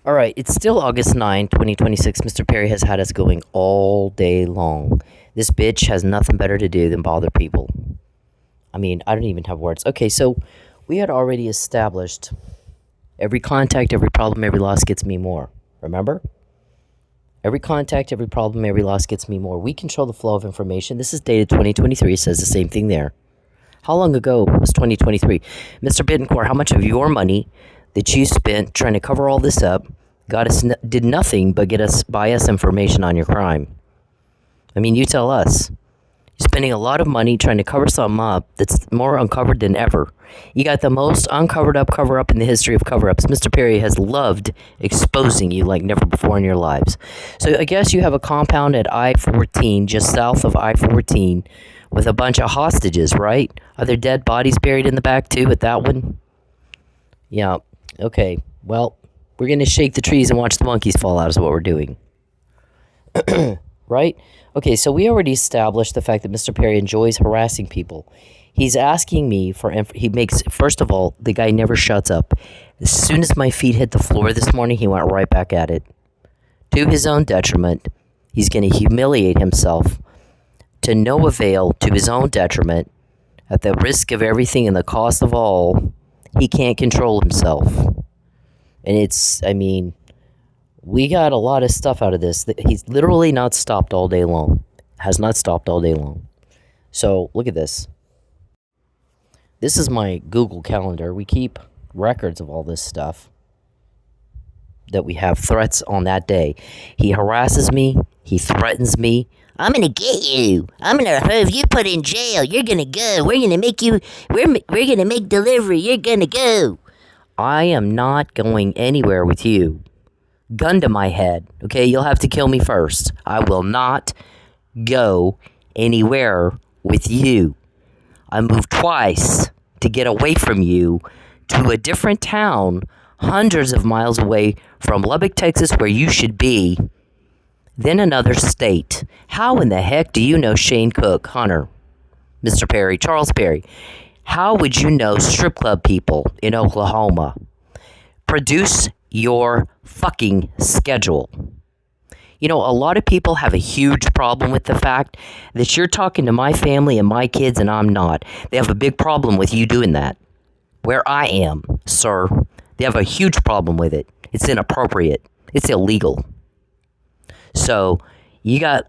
All right, it's still August 9, 2026. Mr. Perry has had us going all day long. This bitch has nothing better to do than bother people. I mean, I don't even have words. Okay, so we had already established every contact, every problem, every loss gets me more. Remember? Every contact, every problem, every loss gets me more. We control the flow of information. This is dated 2023. It says the same thing there. How long ago was 2023? Mr. Bittencourt, how much of your money that you spent trying to cover all this up did nothing but buy us information on your crime? I mean, you tell us. You're spending a lot of money trying to cover something up that's more uncovered than ever. You got the most uncovered up cover up in the history of cover ups. Mr. Perry has loved exposing you like never before in your lives. So I guess you have a compound at I-14, just south of I-14, with a bunch of hostages, right? Are there dead bodies buried in the back too at that one? Yeah. Okay. Well, we're going to shake the trees and watch the monkeys fall out is what we're doing. Right? Okay, so we already established the fact that Mr. Perry enjoys harassing people. He's asking me first of all, the guy never shuts up. As soon as my feet hit the floor this morning, he went right back at it. To his own detriment, he's going to humiliate himself to no avail, to his own detriment, at the risk of everything and the cost of all. He can't control himself. And we got a lot of stuff out of this. He's literally not stopped all day long. Has not stopped all day long. So, look at this. This is my Google Calendar. We keep records of all this stuff that we have threats on that day. He harasses me. He threatens me. I'm going to get you. I'm going to have you put in jail. You're going to go. We're going to make you, we're going to make delivery. You're going to go. I am not going anywhere with you. Gun to my head, okay? You'll have to kill me first. I will not go anywhere with you. I moved twice to get away from you to a different town, hundreds of miles away from Lubbock, Texas, where you should be, then another state. How in the heck do you know Shane Cook, Hunter, Mr. Perry, Charles Perry? How would you know strip club people in Oklahoma? Produce your fucking schedule. You know, a lot of people have a huge problem with the fact that you're talking to my family and my kids and I'm not. They have a big problem with you doing that. Where I am, sir, they have a huge problem with it. It's inappropriate. It's illegal. So, you got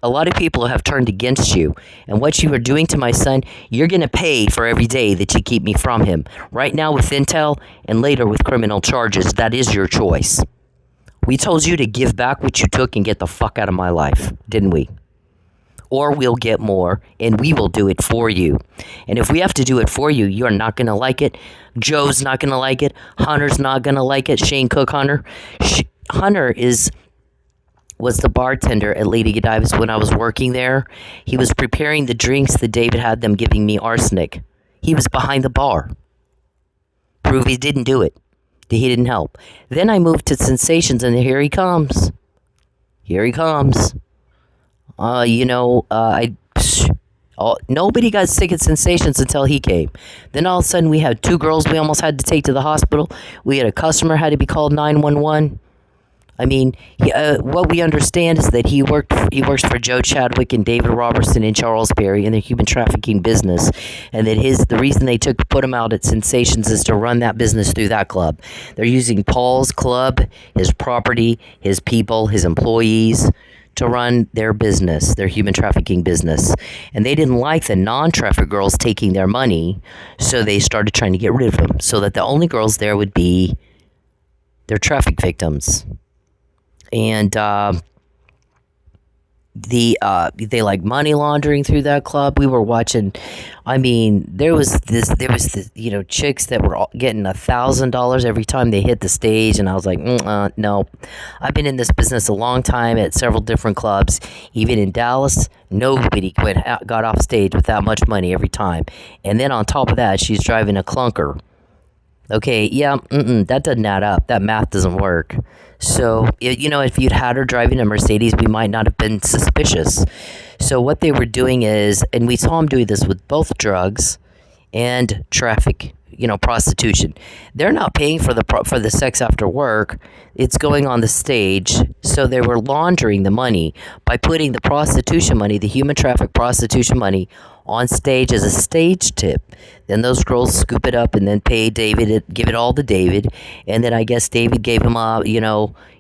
a lot of people have turned against you. And what you are doing to my son, you're going to pay for every day that you keep me from him. Right now with intel and later with criminal charges. That is your choice. We told you to give back what you took and get the fuck out of my life, didn't we? Or we'll get more and we will do it for you. And if we have to do it for you, you're not going to like it. Joe's not going to like it. Hunter's not going to like it. Shane Cook Hunter. Hunter was the bartender at Lady Godiva's when I was working there. He was preparing the drinks that David had them giving me arsenic. He was behind the bar. Prove he didn't do it. He didn't help. Then I moved to Sensations and here he comes. Here he comes. Nobody got sick at Sensations until he came. Then all of a sudden we had two girls we almost had to take to the hospital. We had a customer had to be called 911. I mean, what we understand is that he works for Joe Chadwick and David Robertson and Charles Perry in the human trafficking business, and that the reason they put him out at Sensations is to run that business through that club. They're using Paul's club, his property, his people, his employees to run their business, their human trafficking business. And they didn't like the non-traffic girls taking their money, so they started trying to get rid of them so that the only girls there would be their traffic victims. And they like money laundering through that club. We were watching. I mean, there was chicks that were getting $1,000 every time they hit the stage, and I was like, no. I've been in this business a long time at several different clubs, even in Dallas. Nobody got off stage with that much money every time, and then on top of that, she's driving a clunker. Okay, yeah, that doesn't add up. That math doesn't work. So, if you'd had her driving a Mercedes, we might not have been suspicious. So what they were doing is, and we saw them doing this with both drugs and traffic prostitution. They're not paying for the sex after work. It's going on the stage. So they were laundering the money by putting the prostitution money, the human traffic prostitution money, on stage as a stage tip. Then those girls scoop it up and then pay David, give it all to David, and then I guess David gave them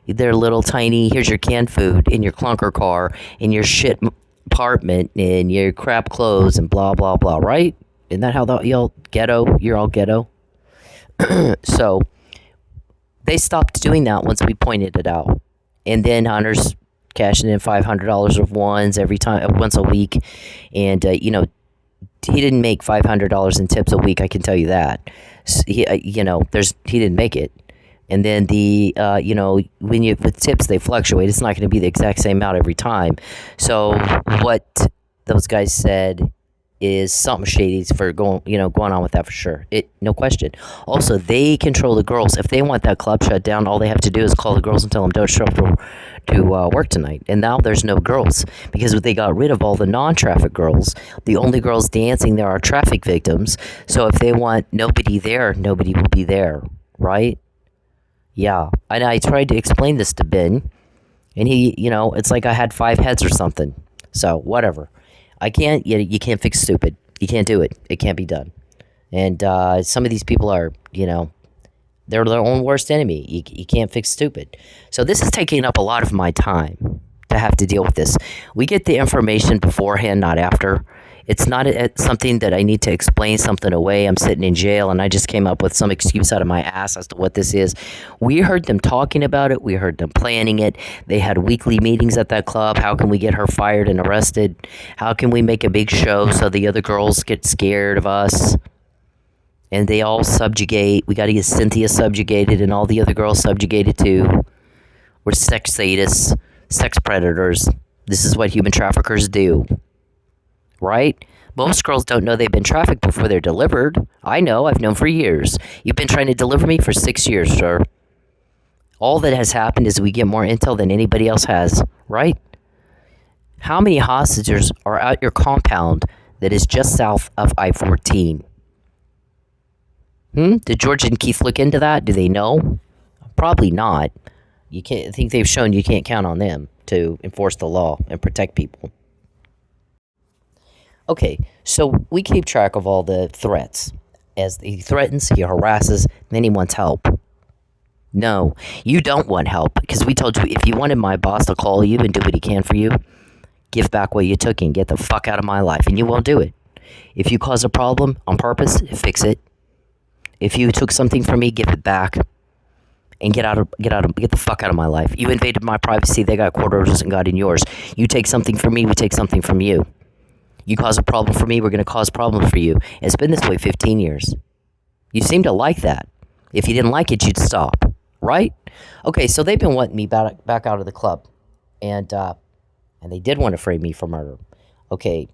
their little tiny, here's your canned food in your clunker car, in your shit apartment, in your crap clothes, and blah blah blah. Right? Isn't that how y'all ghetto? You're all ghetto. So they stopped doing that once we pointed it out, and then Hunter's cashing in $500 of ones once a week, and he didn't make $500 in tips a week. I can tell you that. He didn't make it. And then with tips they fluctuate. It's not going to be the exact same amount every time. So what those guys said is something shady for going on with that for sure. No question. Also, they control the girls. If they want that club shut down, all they have to do is call the girls and tell them don't show up to work tonight. And now there's no girls because they got rid of all the non-traffic girls. The only girls dancing there are traffic victims. So if they want nobody there, nobody will be there, right? Yeah. And I tried to explain this to Ben, and he, it's like I had 5 heads or something. So whatever. You can't fix stupid. You can't do it. It can't be done. And some of these people are, they're their own worst enemy. You can't fix stupid. So this is taking up a lot of my time to have to deal with this. We get the information beforehand, not after. It's not something that I need to explain something away. I'm sitting in jail and I just came up with some excuse out of my ass as to what this is. We heard them talking about it. We heard them planning it. They had weekly meetings at that club. How can we get her fired and arrested? How can we make a big show so the other girls get scared of us? And they all subjugate. We got to get Cynthia subjugated and all the other girls subjugated too. We're sex sadists, sex predators. This is what human traffickers do. Right? Most girls don't know they've been trafficked before they're delivered. I know. I've known for years. You've been trying to deliver me for 6 years, sir. All that has happened is we get more intel than anybody else has. Right? How many hostages are at your compound that is just south of I-14? Did George and Keith look into that? Do they know? Probably not. I think they've shown you can't count on them to enforce the law and protect people. Okay, so we keep track of all the threats. As he threatens, he harasses, then he wants help. No, you don't want help, because we told you if you wanted my boss to call you and do what he can for you, give back what you took and get the fuck out of my life, and you won't do it. If you cause a problem on purpose, fix it. If you took something from me, give it back. And get the fuck out of my life. You invaded my privacy, they got quarters and got in yours. You take something from me, we take something from you. You cause a problem for me, we're going to cause problems for you. It's been this way 15 years. You seem to like that. If you didn't like it, you'd stop. Right? Okay, so they've been wanting me back out of the club. And they did want to frame me for murder. Okay.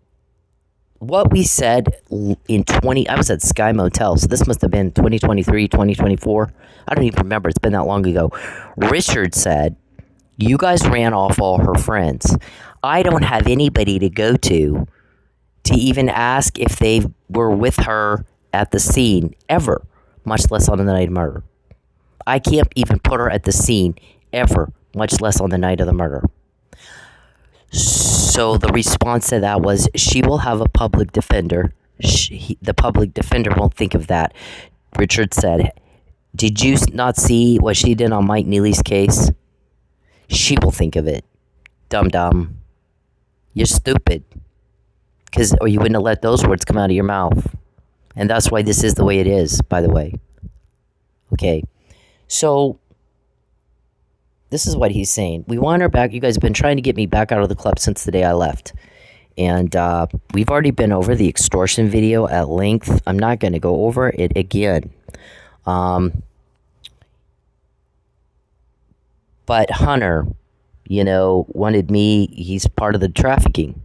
What we said I was at Sky Motel, so this must have been 2023, 2024. I don't even remember. It's been that long ago. Richard said, you guys ran off all her friends. I don't have anybody to go to even ask if they were with her at the scene ever, much less on the night of murder. I can't even put her at the scene ever, much less on the night of the murder. So the response to that was, she will have a public defender. The public defender won't think of that. Richard said, did you not see what she did on Mike Neely's case? She will think of it. Dum-dum. You're stupid. Or you wouldn't have let those words come out of your mouth. And that's why this is the way it is, by the way. Okay. So this is what he's saying. We want her back. You guys have been trying to get me back out of the club since the day I left. And we've already been over the extortion video at length. I'm not going to go over it again. But Hunter, wanted me. He's part of the trafficking,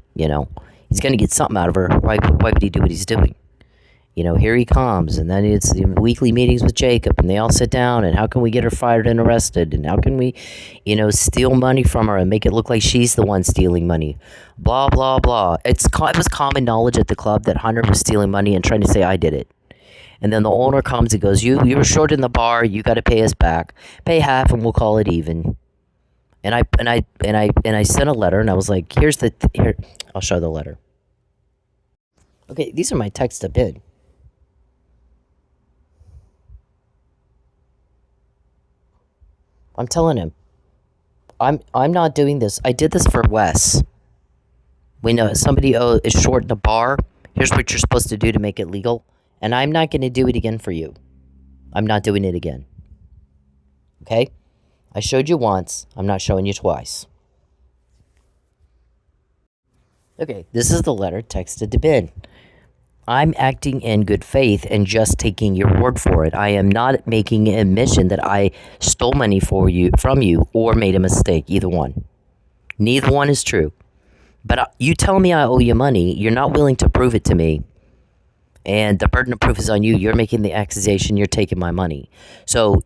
He's going to get something out of her. Why would he do what he's doing? Here he comes, and then it's the weekly meetings with Jacob, and they all sit down, and how can we get her fired and arrested, and how can we, steal money from her and make it look like she's the one stealing money, blah, blah, blah. It was common knowledge at the club that Hunter was stealing money and trying to say I did it. And then the owner comes and goes, you were short in the bar. You got to pay us back. Pay half, and we'll call it even. And I sent a letter, and I was like, here. I'll show the letter. Okay, these are my texts to bid. I'm telling him, I'm not doing this. I did this for Wes. When somebody is short in the bar, here's what you're supposed to do to make it legal. And I'm not going to do it again for you. I'm not doing it again. Okay? I showed you once. I'm not showing you twice. Okay, this is the letter texted to bid. I'm acting in good faith and just taking your word for it. I am not making an admission that I stole money from you or made a mistake. Either one. Neither one is true. But you tell me I owe you money. You're not willing to prove it to me. And the burden of proof is on you. You're making the accusation. You're taking my money. So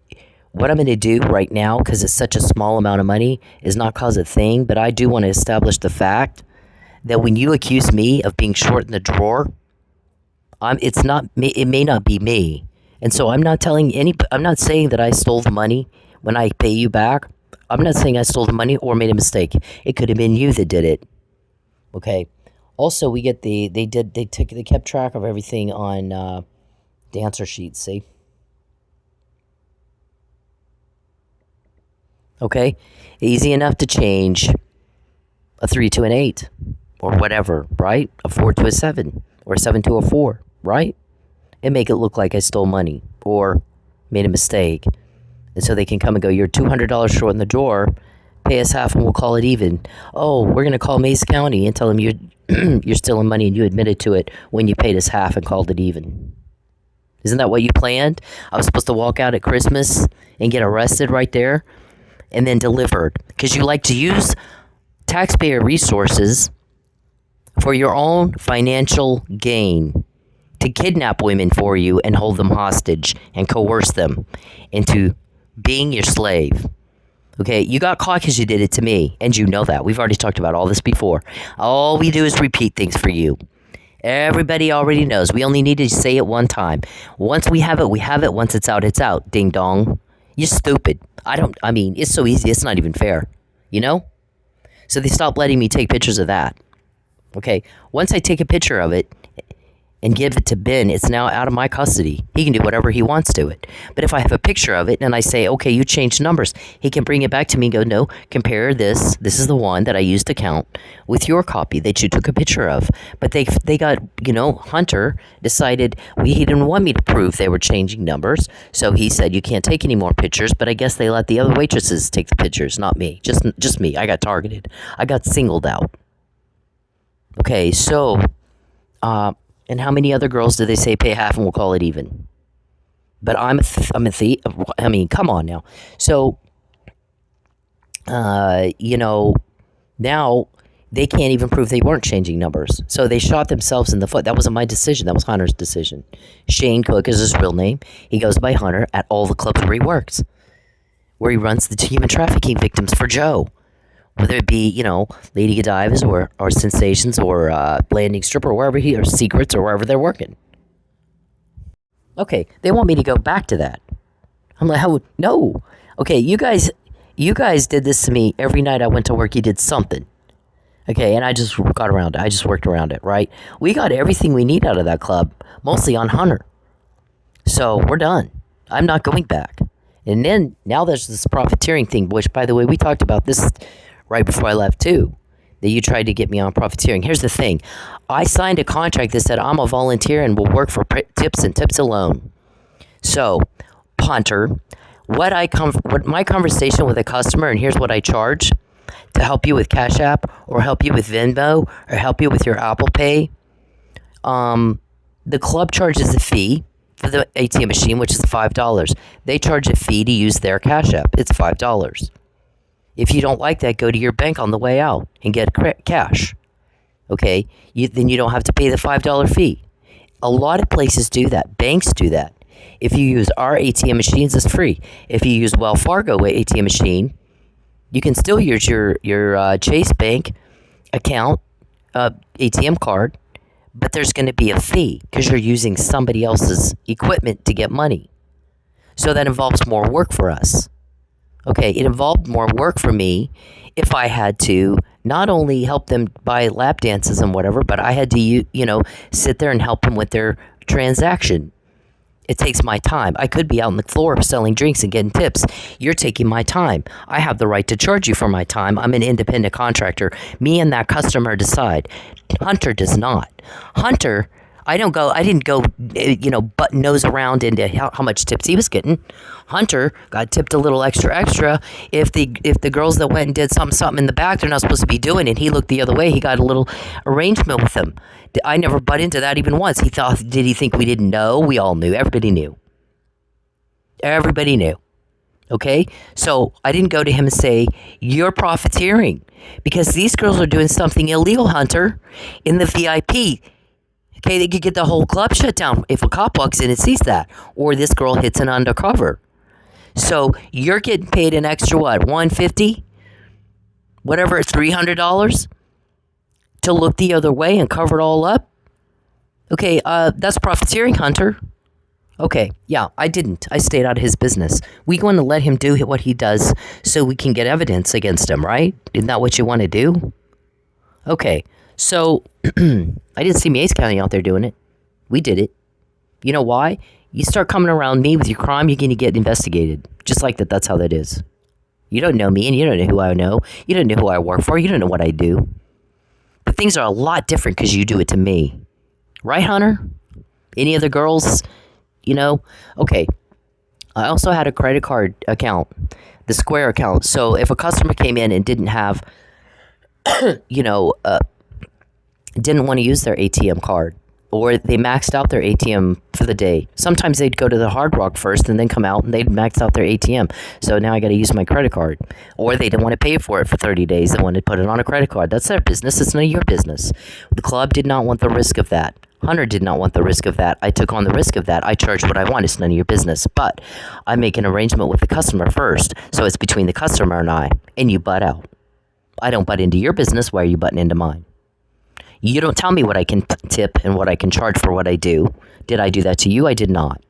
what I'm going to do right now, because it's such a small amount of money, is not cause a thing. But I do want to establish the fact that when you accuse me of being short in the drawer, it's not me. It may not be me. And so I'm not saying that I stole the money when I pay you back. I'm not saying I stole the money or made a mistake. It could have been you that did it. Okay. Also, we get they kept track of everything on the answer sheet. See. Okay. Easy enough to change a 3 to an 8 or whatever, right? A 4 to a 7 or a 7 to a 4, right? And make it look like I stole money or made a mistake. And so they can come and go, you're $200 short in the drawer, pay us half and we'll call it even. Oh, we're going to call Mace County and tell them you're stealing money and you admitted to it when you paid us half and called it even. Isn't that what you planned? I was supposed to walk out at Christmas and get arrested right there and then delivered. Because you like to use taxpayer resources for your own financial gain, to kidnap women for you and hold them hostage and coerce them into being your slave. Okay, you got caught because you did it to me, and you know that. We've already talked about all this before. All we do is repeat things for you. Everybody already knows. We only need to say it one time. Once we have it, we have it. Once it's out, it's out. Ding dong. You're stupid. It's so easy, it's not even fair. You know? So they stopped letting me take pictures of that. Okay, once I take a picture of it and give it to Ben, it's now out of my custody. He can do whatever he wants to it. But if I have a picture of it and I say, okay, you changed numbers, he can bring it back to me and go, no, compare this. This is the one that I used to count with your copy that you took a picture of. But they got, Hunter decided he didn't want me to prove they were changing numbers. So he said, you can't take any more pictures. But I guess they let the other waitresses take the pictures, not me. Just me. I got targeted. I got singled out. Okay, so, and how many other girls do they say pay half and we'll call it even? But I'm a thief. Come on now. So, now they can't even prove they weren't changing numbers. So they shot themselves in the foot. That wasn't my decision. That was Hunter's decision. Shane Cook is his real name. He goes by Hunter at all the clubs where he works, where he runs the human trafficking victims for Joe. Whether it be, Lady Godivas or Sensations or Landing Strip or wherever or Secrets or wherever they're working. Okay, they want me to go back to that. I'm like, no. Okay, you guys did this to me every night I went to work. You did something. Okay, and I just got around it. I just worked around it, right? We got everything we need out of that club, mostly on Hunter. So we're done. I'm not going back. And then now there's this profiteering thing, which, by the way, we talked about this right before I left too, that you tried to get me on profiteering. Here's the thing. I signed a contract that said I'm a volunteer and will work for tips and tips alone. So, Hunter, what my conversation with a customer, and here's what I charge to help you with Cash App or help you with Venmo or help you with your Apple Pay. The club charges a fee for the ATM machine, which is $5. They charge a fee to use their Cash App. It's $5. If you don't like that, go to your bank on the way out and get cash. Okay? Then you don't have to pay the $5 fee. A lot of places do that. Banks do that. If you use our ATM machines, it's free. If you use Wells Fargo ATM machine, you can still use your Chase Bank account, ATM card, but there's going to be a fee because you're using somebody else's equipment to get money. So that involves more work for us. Okay, it involved more work for me if I had to not only help them buy lap dances and whatever, but I had to, sit there and help them with their transaction. It takes my time. I could be out on the floor selling drinks and getting tips. You're taking my time. I have the right to charge you for my time. I'm an independent contractor. Me and that customer decide. Hunter does not. Hunter, I didn't go, button nose around into how much tips he was getting. Hunter got tipped a little extra. If the girls that went and did something in the back they're not supposed to be doing, and he looked the other way, he got a little arrangement with them. I never butt into that even once. Did he think we didn't know? We all knew. Everybody knew. Everybody knew. Okay? So I didn't go to him and say, you're profiteering. Because these girls are doing something illegal, Hunter, in the VIP. Okay, they could get the whole club shut down if a cop walks in and sees that. Or this girl hits an undercover. So you're getting paid an extra what? $150? Whatever, $300? To look the other way and cover it all up? Okay, that's profiteering, Hunter. Okay, yeah, I didn't. I stayed out of his business. We going to let him do what he does so we can get evidence against him, right? Isn't that what you want to do? Okay, so I didn't see Mays County out there doing it. We did it. You know why? You start coming around me with your crime, you're going to get investigated. Just like that, that's how that is. You don't know me, and you don't know who I know. You don't know who I work for. You don't know what I do. But things are a lot different because you do it to me. Right, Hunter? Any other girls? Okay. I also had a credit card account, the Square account. So if a customer came in and didn't have, didn't want to use their ATM card, or they maxed out their ATM for the day. Sometimes they'd go to the Hard Rock first and then come out and they'd max out their ATM. So now I got to use my credit card. Or they didn't want to pay for it for 30 days. They wanted to put it on a credit card. That's their business. It's none of your business. The club did not want the risk of that. Hunter did not want the risk of that. I took on the risk of that. I charge what I want. It's none of your business. But I make an arrangement with the customer first. So it's between the customer and I. And you butt out. I don't butt into your business. Why are you butting into mine? You don't tell me what I can tip and what I can charge for what I do. Did I do that to you? I did not.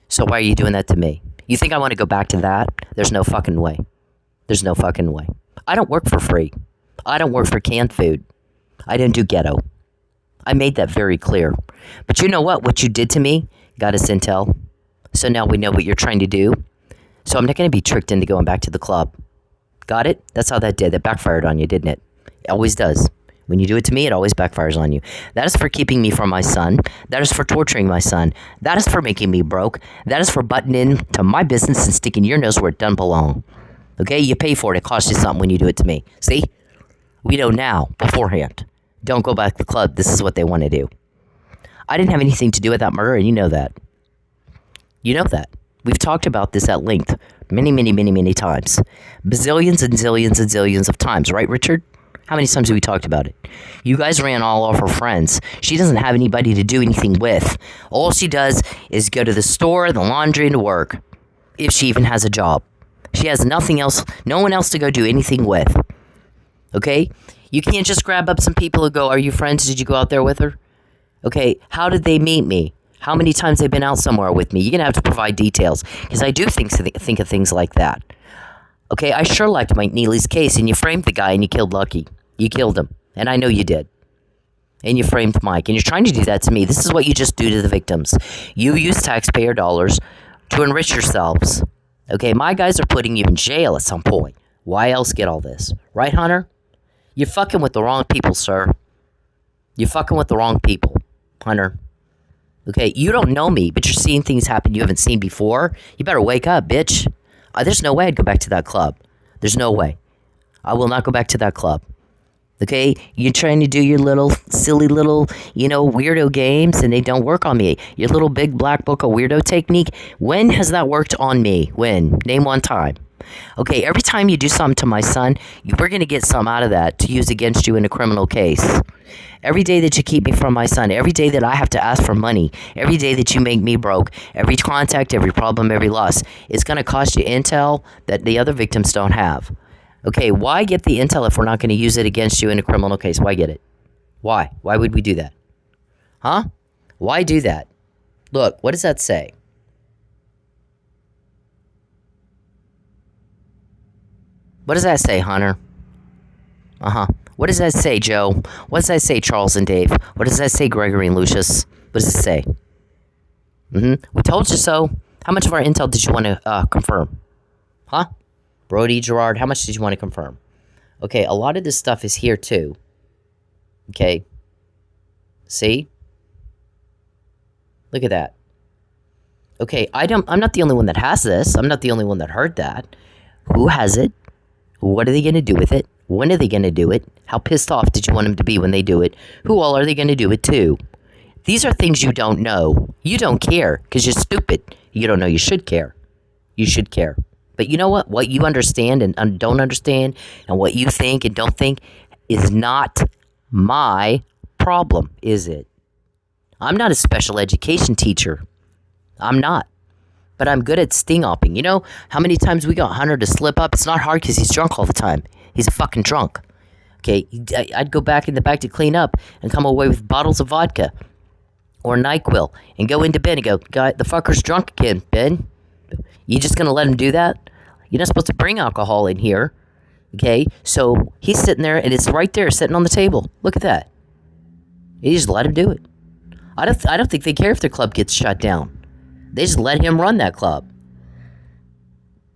So why are you doing that to me? You think I want to go back to that? There's no fucking way. There's no fucking way. I don't work for free. I don't work for canned food. I didn't do ghetto. I made that very clear. But you know what? What you did to me got us intel. So now we know what you're trying to do. So I'm not going to be tricked into going back to the club. Got it? That's how that did. That backfired on you, didn't it? It always does. When you do it to me, it always backfires on you. That is for keeping me from my son. That is for torturing my son. That is for making me broke. That is for butting into my business and sticking your nose where it doesn't belong. Okay? You pay for it. It costs you something when you do it to me. See? We know now, beforehand. Don't go back to the club. This is what they want to do. I didn't have anything to do with that murder, and you know that. You know that. We've talked about this at length many, many, many, many times. Bazillions and zillions and zillions of times. Right, Richard? How many times have we talked about it? You guys ran all of her friends. She doesn't have anybody to do anything with. All she does is go to the store, the laundry, and to work. If she even has a job. She has nothing else, no one else to go do anything with. Okay? You can't just grab up some people and go, are you friends? Did you go out there with her? Okay, how did they meet me? How many times they've been out somewhere with me? You're going to have to provide details. Because I do think of things like that. Okay, I sure liked Mike Neely's case, and you framed the guy and you killed Lucky. You killed him, and I know you did. And you framed Mike, and you're trying to do that to me. This is what you just do to the victims. You use taxpayer dollars to enrich yourselves. Okay, my guys are putting you in jail at some point. Why else get all this? Right, Hunter? You're fucking with the wrong people, sir. You're fucking with the wrong people, Hunter. Okay, you don't know me, but you're seeing things happen you haven't seen before. You better wake up, bitch. There's no way I'd go back to that club. There's no way. I will not go back to that club. Okay, you're trying to do your little, silly little, weirdo games, and they don't work on me. Your little big black book of weirdo technique, when has that worked on me? When? Name one time. Okay, every time you do something to my son, we're going to get some out of that to use against you in a criminal case. Every day that you keep me from my son, every day that I have to ask for money, every day that you make me broke, every contact, every problem, every loss, it's going to cost you intel that the other victims don't have. Okay, why get the intel if we're not going to use it against you in a criminal case? Why get it? Why? Why would we do that? Huh? Why do that? Look, what does that say? What does that say, Hunter? Uh-huh. What does that say, Joe? What does that say, Charles and Dave? What does that say, Gregory and Lucius? What does it say? We told you so. How much of our intel did you want to confirm? Huh? Brody, Gerard, how much did you want to confirm? Okay, a lot of this stuff is here too. Okay. See? Look at that. Okay, I'm not the only one that has this. I'm not the only one that heard that. Who has it? What are they going to do with it? When are they going to do it? How pissed off did you want them to be when they do it? Who all are they going to do it to? These are things you don't know. You don't care because you're stupid. You don't know you should care. You should care. But you know what? What you understand and don't understand and what you think and don't think is not my problem, is it? I'm not a special education teacher. I'm not. But I'm good at sting-opping. You know how many times we got Hunter to slip up? It's not hard because he's drunk all the time. He's a fucking drunk. Okay, I'd go back in the back to clean up and come away with bottles of vodka or NyQuil and go into Ben and go, "God, the fucker's drunk again, Ben. You just gonna let him do that? You're not supposed to bring alcohol in here." Okay, so he's sitting there and it's right there sitting on the table. Look at that. You just let him do it. I don't think they care if their club gets shut down. They just let him run that club.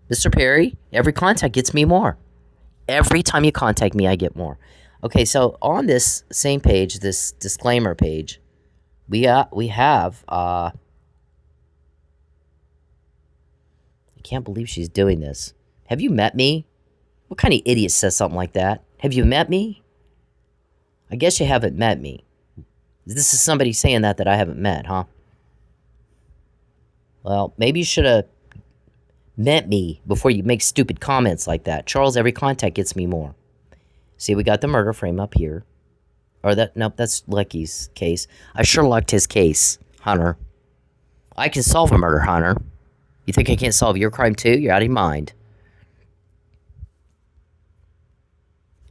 Mr. Perry, every contact gets me more. Every time you contact me, I get more. Okay, so on this same page, this disclaimer page, we have I can't believe she's doing this. Have you met me? What kind of idiot says something like that? Have you met me? I guess you haven't met me. This is somebody saying that I haven't met, huh? Well, maybe you should have met me before you make stupid comments like that. Charles, every contact gets me more. See, we got the murder frame up here. Or nope, that's Lucky's case. I Sherlocked his case, Hunter. I can solve a murder, Hunter. You think I can't solve your crime too? You're out of your mind.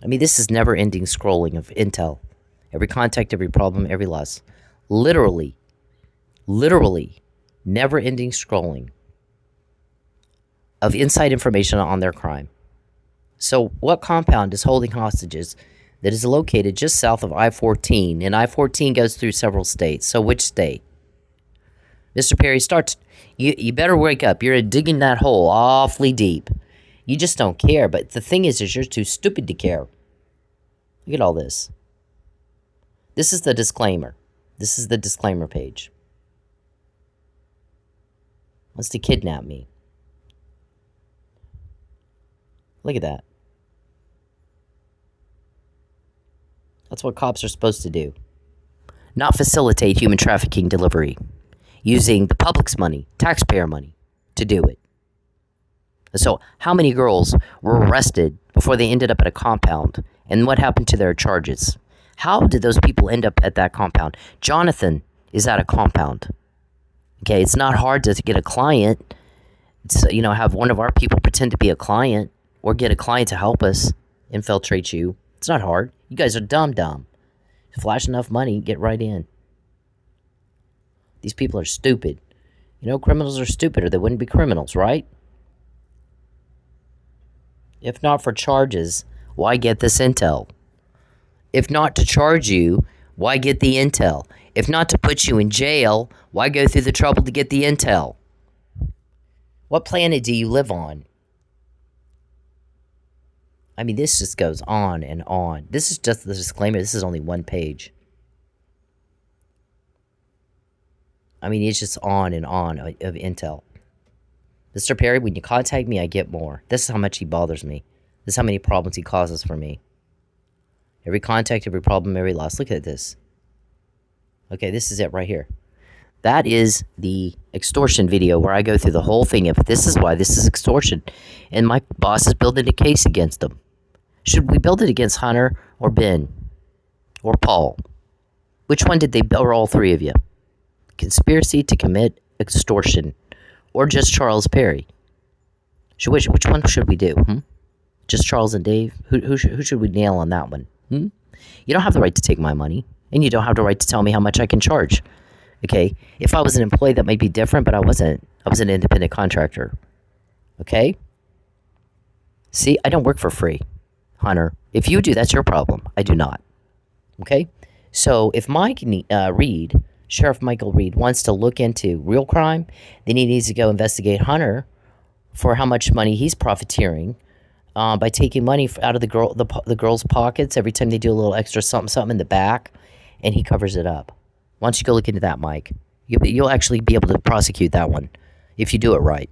I mean, this is never-ending scrolling of intel. Every contact, every problem, every loss. Literally, never-ending scrolling of inside information on their crime. So what compound is holding hostages that is located just south of I-14? And I-14 goes through several states. So which state? Mr. Perry, you better wake up. You're digging that hole awfully deep. You just don't care. But the thing is you're too stupid to care. Look at all this. This is the disclaimer. This is the disclaimer page. Wants to kidnap me. Look at that. That's what cops are supposed to do. Not facilitate human trafficking delivery. Using the public's money, taxpayer money, to do it. So, how many girls were arrested before they ended up at a compound? And what happened to their charges? How did those people end up at that compound? Jonathan is at a compound. Okay, it's not hard to get a client. It's, have one of our people pretend to be a client or get a client to help us infiltrate you. It's not hard. You guys are dumb. Flash enough money, get right in. These people are stupid. Criminals are stupid or they wouldn't be criminals, right? If not for charges, why get this intel? If not to charge you, why get the intel? If not to put you in jail, why go through the trouble to get the intel? What planet do you live on? I mean, this just goes on and on. This is just the disclaimer. This is only one page. I mean, it's just on and on of intel. Mr. Perry, when you contact me, I get more. This is how much he bothers me. This is how many problems he causes for me. Every contact, every problem, every loss. Look at this. Okay, this is it right here. That is the extortion video where I go through the whole thing of this is why this is extortion. And my boss is building a case against them. Should we build it against Hunter or Ben? Or Paul? Which one did they build, or all three of you? Conspiracy to commit extortion. Or just Charles Perry? Which one should we do? Just Charles and Dave? Who should we nail on that one? You don't have the right to take my money. and you don't have the right to tell me how much I can charge. Okay? If I was an employee, that might be different, but I wasn't. I was an independent contractor. Okay? See, I don't work for free, Hunter. If you do, that's your problem. I do not. Okay? So if Sheriff Michael Reed, wants to look into real crime, then he needs to go investigate Hunter for how much money he's profiteering by taking money out of the girls' pockets every time they do a little extra something in the back, and he covers it up. Why don't you go look into that, Mike? You'll actually be able to prosecute that one if you do it right.